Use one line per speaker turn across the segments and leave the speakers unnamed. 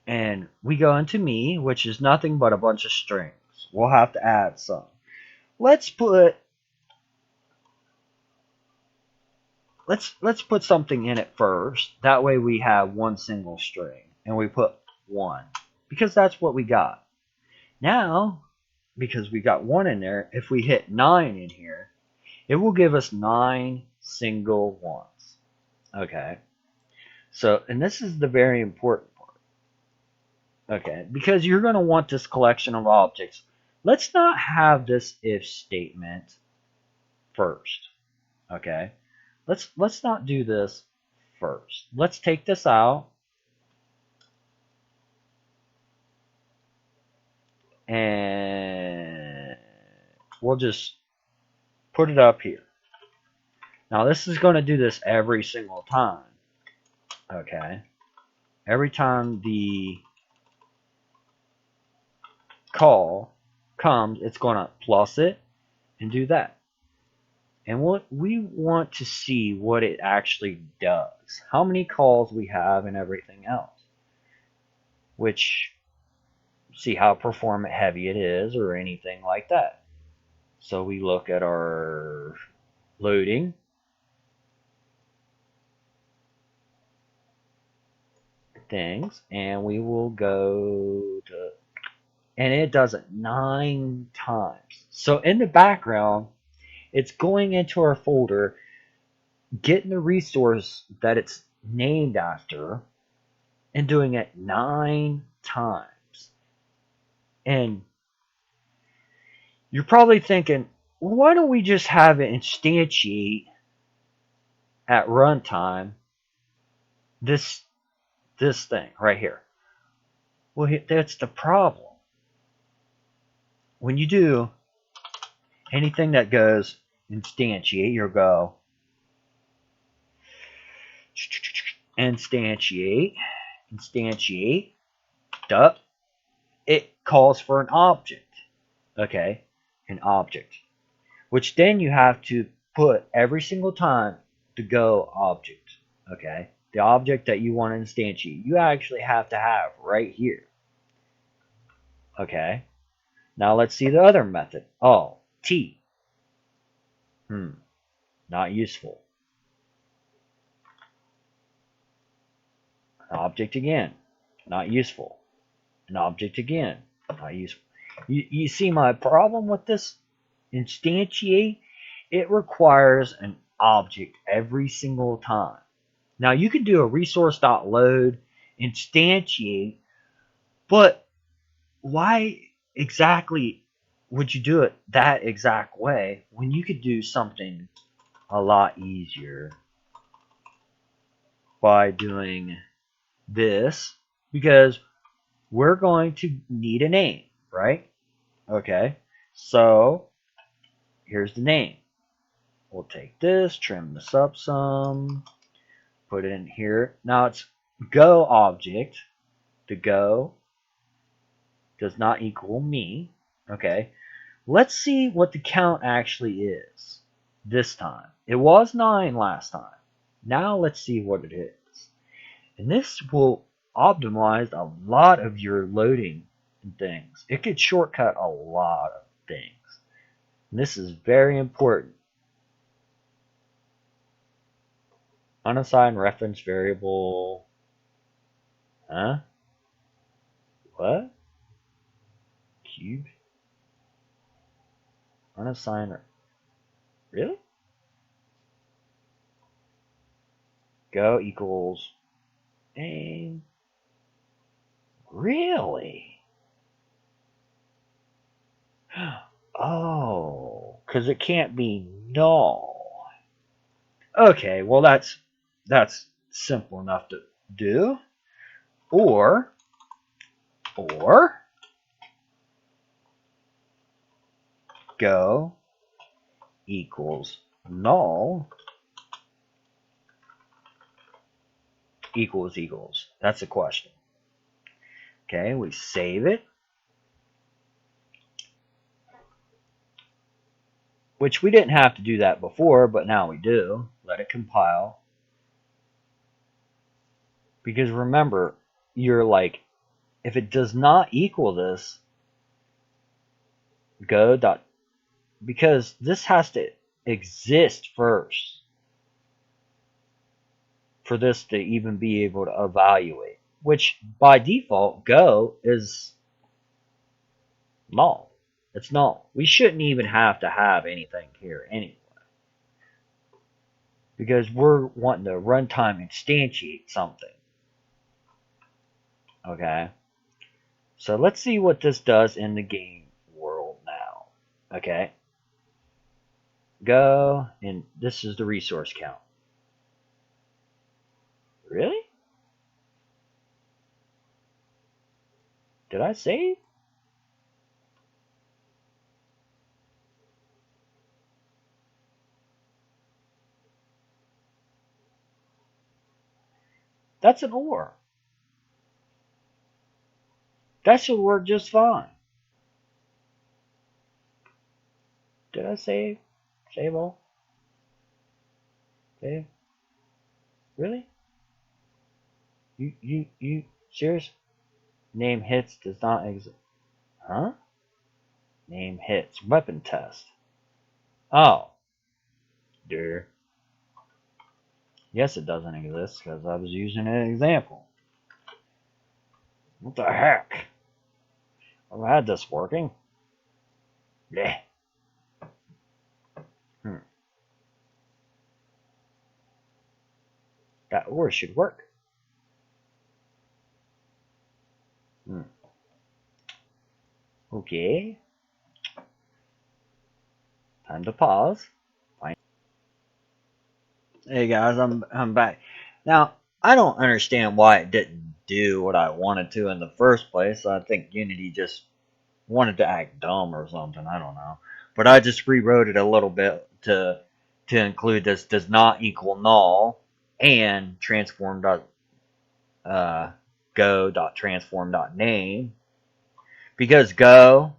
And we go into me, which is nothing but a bunch of strings. We'll have to add some. Let's put let's put something in it first. That way we have one single string, and we put 1 because that's what we got. Now, because we got 1 in there, if we hit 9 in here, it will give us 9 single ones. Okay. So, and this is the very important part. Okay, because you're going to want this collection of objects. Let's not have this if statement first. Okay. Let's not do this first. Let's take this out and we'll just put it up here. Now this is going to do this every single time. Okay. Every time the call comes, it's going to plus it and do that. And what we want to see what it actually does. How many calls we have and everything else. Which, see how performant heavy it is or anything like that. So we look at our loading. Things, and we will go to, and it does it 9 times. So in the background, it's going into our folder, getting the resource that it's named after, and doing it 9 times. And you're probably thinking, well, why don't we just have it instantiate at runtime this thing right here? Well, that's the problem. When you do anything that goes instantiate, you'll go instantiate, duh. It calls for an object. Okay, an object. Which then you have to put every single time the go object. Okay, the object that you want to instantiate, you actually have to have right here. Okay, now let's see the other method. Oh, T. Not useful. An object again, not useful. An object again, not useful. You see my problem with this instantiate? It requires an object every single time. Now you could do a resource.load instantiate, but why exactly would you do it that exact way when you could do something a lot easier by doing this? Because we're going to need a name, right? Okay, so here's the name. We'll take this, trim this up some, put it in here. Now it's go object. The go does not equal me. Okay, let's see what the count actually is this time. It was 9 last time. Now let's see what it is. And this will optimize a lot of your loading and things. It could shortcut a lot of things. And this is very important. Unassigned reference variable. Huh? What? Cube? Unassigned. Really? Go equals. And really? Oh, because it can't be null. Okay, well that's simple enough to do. Or go equals null equals. That's the question. Okay, we save it. Which we didn't have to do that before, but now we do. Let it compile. Because remember, you're like if it does not equal this, go dot, because this has to exist first for this to even be able to evaluate, which by default go is null. It's null. We shouldn't even have to have anything here anyway, because we're wanting to runtime instantiate something. Okay, so let's see what this does in the game world now. Okay, go, and this is the resource count. Really? Did I save? That's an OR. That should work just fine. Did I save? Save all? Save? Really? You serious? Name hits does not exist. Huh? Name hits. Weapon test. Oh. Dear. Yes, it doesn't exist because I was using an example. What the heck? I've had this working. Yeah. That OR should work. Okay. Time to pause. Fine. Hey guys, I'm back. Now, I don't understand why it didn't do what I wanted to in the first place. I think Unity just wanted to act dumb or something. I don't know. But I just rewrote it a little bit to include this does not equal null and transform go.transform.name, because go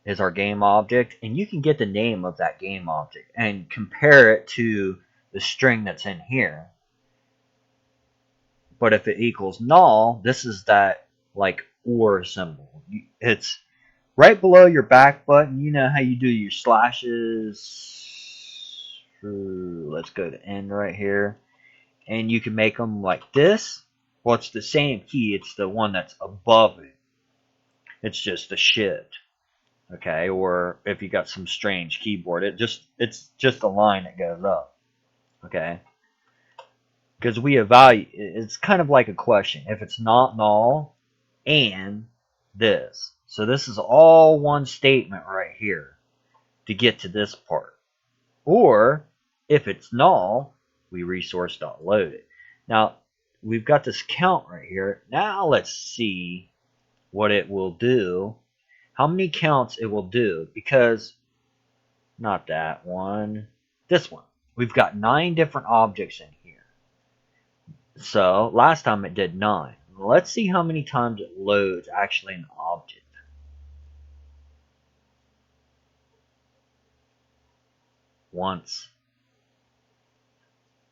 is our game object, and you can get the name of that game object and compare it to the string that's in here. But if it equals null, this is that like OR symbol. It's right below your back button. You know how you do your slashes. Let's go to end right here. And you can make them like this. Well, it's the same key. It's the one that's above it. It's just the shift. Okay, or if you got some strange keyboard, it's just a line that goes up. Okay, because we evaluate. It's kind of like a question. If it's not null and this, so this is all one statement right here to get to this part. Or if it's null, we resource.load it. Now we've got this count right here. Now let's see what it will do. How many counts it will do, because not that one, this one. We've got 9 different objects in here. So last time it did 9. Let's see how many times it loads actually an object. Once.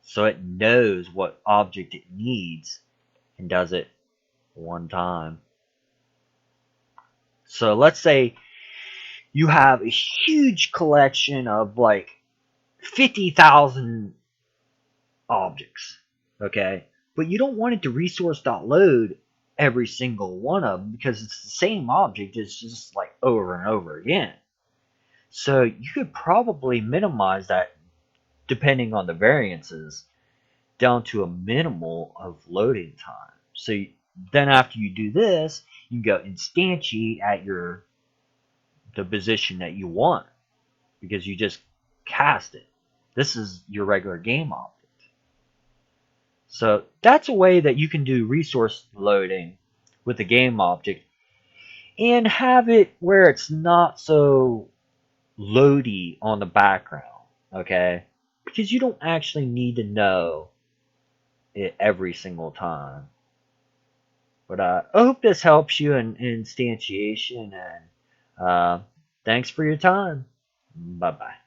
So it knows what object it needs and does it one time. So let's say you have a huge collection of like 50,000 objects, okay? But you don't want it to resource.load every single one of them because it's the same object. It's just like over and over again. So you could probably minimize that, depending on the variances, down to a minimal of loading time. So then after you do this, you can go instantiate at the position that you want, because you just cast it. This is your regular game object. So that's a way that you can do resource loading with the game object and have it where it's not so loady on the background, okay? Because you don't actually need to know it every single time. But I hope this helps you in instantiation, and thanks for your time. Bye-bye.